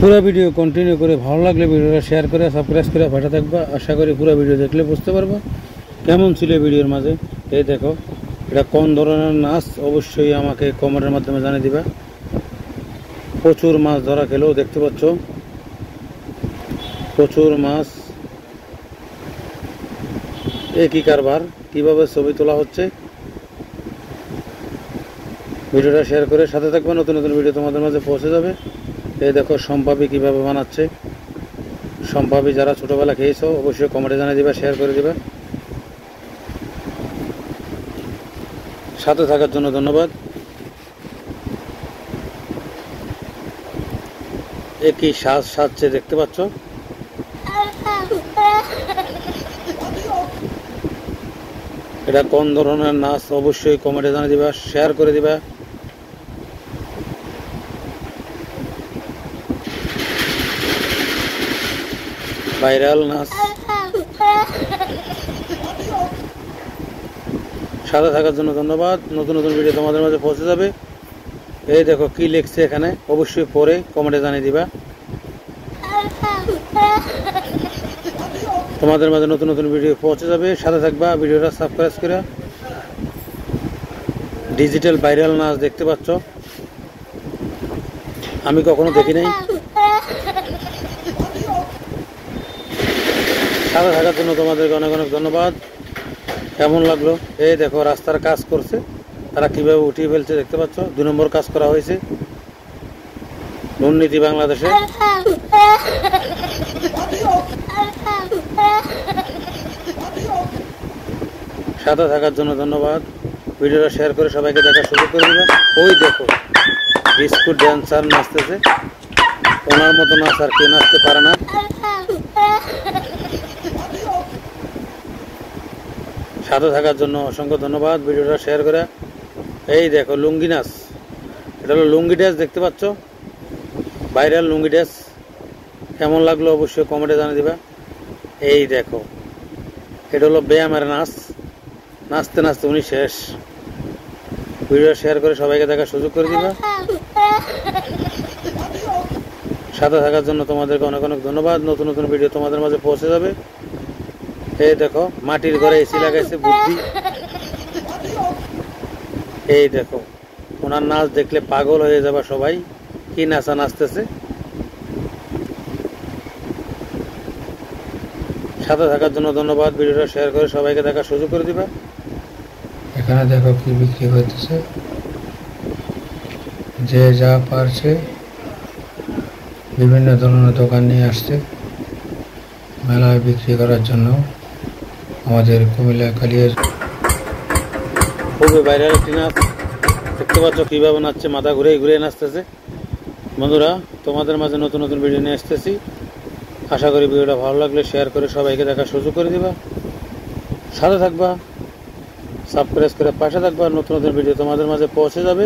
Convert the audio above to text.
পুরো video continue করে ভালো লাগলে ভিডিওটা শেয়ার করে সাবস্ক্রাইব করে পাশে থাকবা। আশা করি পুরো ভিডিও দেখলে বুঝতে পারবা কেমন ছিল ভিডিওর মাঝে। এই দেখো এটা কোন ধরনের নাচ অবশ্যই আমাকে কমেন্টের মাধ্যমে জানিয়ে দিবা। প্রচুর মাছ ধরা খেলেও দেখতে পাচ্ছ, প্রচুর মাছ। একই কারবার, কিভাবে ছবি তোলা হচ্ছে। ভিডিওটা শেয়ার করে সাথে থাকবে, নতুন নতুন ভিডিও তোমাদের মাঝে পৌঁছে যাবে। এই দেখো সম্পাবি কিভাবে বানাচ্ছে। সম্পাবি যারা ছোটবেলা খেয়েছো অবশ্যই কমেন্টে জানিয়ে দিবা, শেয়ার করে দিবা। সাথে থাকার জন্য ধন্যবাদ। একই সাজছে দেখতে পাচ্ছ। এটা কোন ধরনের নাচ অবশ্যই কমেন্টে জানিয়ে দিবা, শেয়ার করে দিবা। ভাইরাল নাচ। সাথে থাকার জন্য ধন্যবাদ। নতুন নতুন ভিডিও তোমাদের মাঝে পৌঁছে যাবে। এই দেখো কি লিখছে এখানে, অবশ্যই পরে কমেন্টে জানিয়ে দিবা। তোমাদের মাঝে নতুন নতুন ভিডিও পৌঁছে যাবে, সাথে থাকবা। ভিডিওটা সাবস্ক্রাইব করে। ডিজিটাল ভাইরাল নাচ দেখতে পাচ্ছ, আমি কখনো দেখি নাই। সাথে থাকার জন্য তোমাদেরকে অনেক অনেক ধন্যবাদ। কেমন লাগলো? এই দেখো রাস্তার কাজ করছে, তারা কিভাবে উঠিয়ে ফেলছে দেখতে পাচ্ছ। 2 নম্বর কাজ করা হয়েছে দুর্নীতি বাংলাদেশে। সাথে থাকার জন্য ধন্যবাদ। ভিডিওটা শেয়ার করে সবাইকে দেখার সুযোগ করে দিবে। ওই দেখো ডিস্কো ড্যান্সার নাচতেছে, ওনার মতো নাচ আর কেউ নাচতে পারে না। সাথে থাকার জন্য অসংখ্য ধন্যবাদ। ভিডিওটা শেয়ার করে। এই দেখো লুঙ্গি নাচ, এটা হলো লুঙ্গি ড্যান্স দেখতে পাচ্ছ, ভাইরাল লুঙ্গি ড্যান্স। কেমন লাগলো অবশ্যই কমেন্টে জানিয়ে দিবা। এই দেখো এটা হলো ব্যায়ামের নাচ, নাচতে নাচতে উনি শেষ। ভিডিও শেয়ার করে সবাইকে দেখার সুযোগ করে দিবা। সাথে থাকার জন্য তোমাদেরকে অনেক অনেক ধন্যবাদ। নতুন নতুন ভিডিও তোমাদের মাঝে পৌঁছে যাবে। এই দেখো মাটির ঘরে এসি লাগাইছে বুদ্ধি। এই দেখো ওনার নাচ দেখলে পাগল হয়ে যাবে সবাই, কি নাচা নাচতেছে। সাথে থাকার জন্য ধন্যবাদ। ভিডিওটা শেয়ার করে সবাইকে দেখার সুযোগ করে দিবা। এখানে দেখো কি বিক্রি হইতেছে, যে যা পারছে বিভিন্ন ধরনের দোকান নিয়ে আসছে মেলায় বিক্রি করার জন্য। আমাদের কুমিল্লা কালিয়ার খুবই ভাইরাল একটি নাচ দেখতে পাচ্ছ, কিভাবে নাচছে, মাথা ঘুরে ঘুরে নাচতেছে। বন্ধুরা তোমাদের মাঝে নতুন নতুন ভিডিও নিয়ে আসতেছি। আশা করি ভিডিওটা ভালো লাগলে শেয়ার করে সবাইকে দেখার সুযোগ করে দিবা। সাথে থাকবা, সাবস্ক্রাইব করে পাশে থাকবা। নতুন নতুন ভিডিও তোমাদের মাঝে পৌঁছে যাবে।